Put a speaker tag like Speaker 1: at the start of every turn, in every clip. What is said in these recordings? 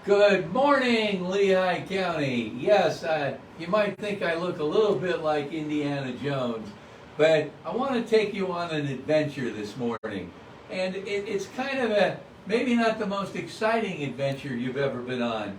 Speaker 1: Good morning, Lehigh County. Yes, you might think I look a little bit like Indiana Jones, but I want to take you on an adventure this morning. And it's kind of maybe not the most exciting adventure you've ever been on,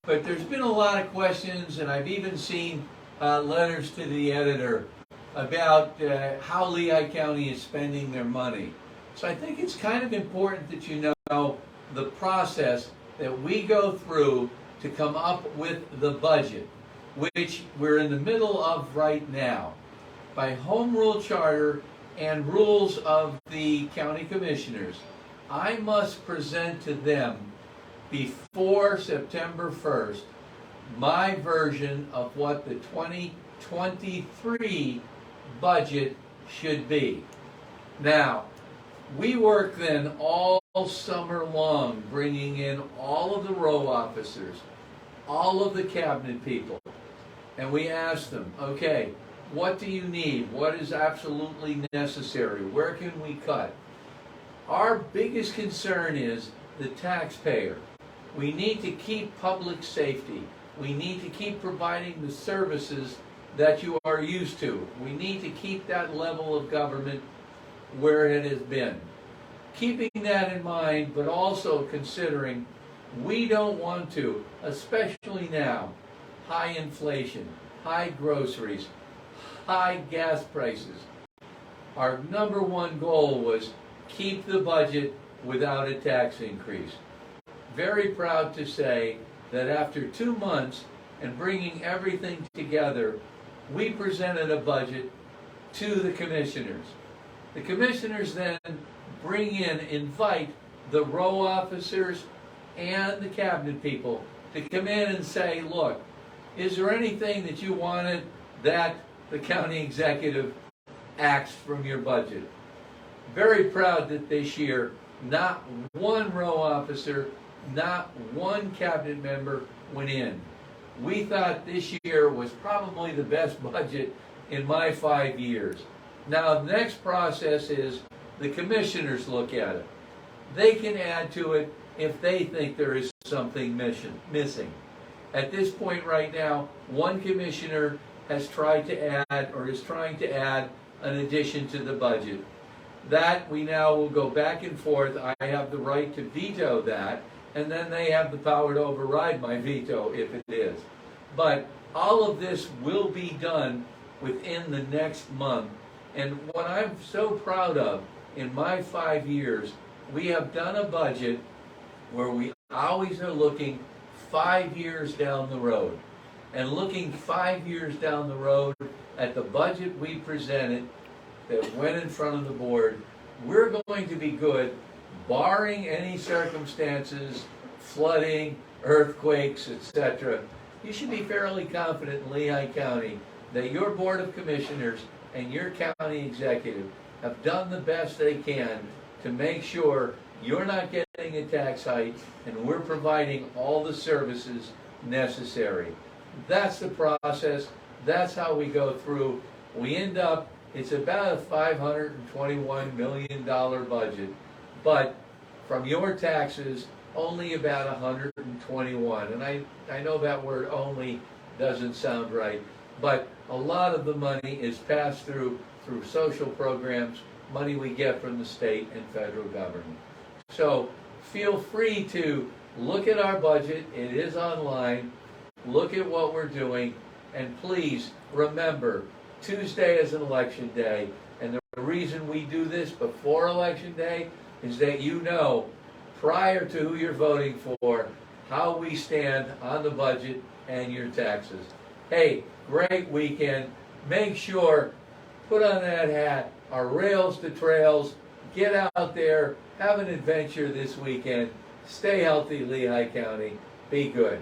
Speaker 1: but there's been a lot of questions, and I've even seen letters to the editor about how Lehigh County is spending their money. So I think it's kind of important that you know the process that we go through to come up with the budget, which we're in the middle of right now. By home rule charter and rules of the county commissioners, I must present to them before September 1st my version of what the 2023 budget should be. Now, we work then all summer long, bringing in all of the row officers, all of the cabinet people, and we ask them, okay, what do you need? What is absolutely necessary? Where can we cut? Our biggest concern is the taxpayer. We need to keep public safety. We need to keep providing the services that you are used to. We need to keep that level of government where it has been. Keeping that in mind, but also considering we don't want to, especially now, high inflation, high groceries, high gas prices. Our number one goal was keep the budget without a tax increase. Very proud to say that after 2 months and bringing everything together, we presented a budget to the commissioners. The commissioners then invite the row officers and the cabinet people to come in and say, look, is there anything that you wanted that the county executive axed from your budget? Very proud that this year, not one row officer, not one cabinet member went in. We thought this year was probably the best budget in my 5 years. Now, the next process is the commissioners look at it. They can add to it if they think there is something missing. At this point right now, one commissioner has tried to add or is trying to add an addition to the budget. That we now will go back and forth. I have the right to veto that, and then they have the power to override my veto if it is. But all of this will be done within the next month. And what I'm so proud of, in my 5 years, we have done a budget where we always are looking 5 years down the road. And looking 5 years down the road at the budget we presented that went in front of the board, we're going to be good, barring any circumstances, flooding, earthquakes, etc. You should be fairly confident in Lehigh County that your Board of Commissioners and your county executive have done the best they can to make sure you're not getting a tax hike and we're providing all the services necessary. That's the process. That's how we go through. We end up, it's about a $521 million budget, but from your taxes, only about 121. And I know that word only doesn't sound right, but a lot of the money is passed through social programs, money we get from the state and federal government. So feel free to look at our budget. It is online. Look at what we're doing. And please remember, Tuesday is an election day. And the reason we do this before election day is that you know, prior to who you're voting for, how we stand on the budget and your taxes. Hey, great weekend. Make sure, put on that hat, our rails to trails, get out there, have an adventure this weekend. Stay healthy, Lehigh County. Be good.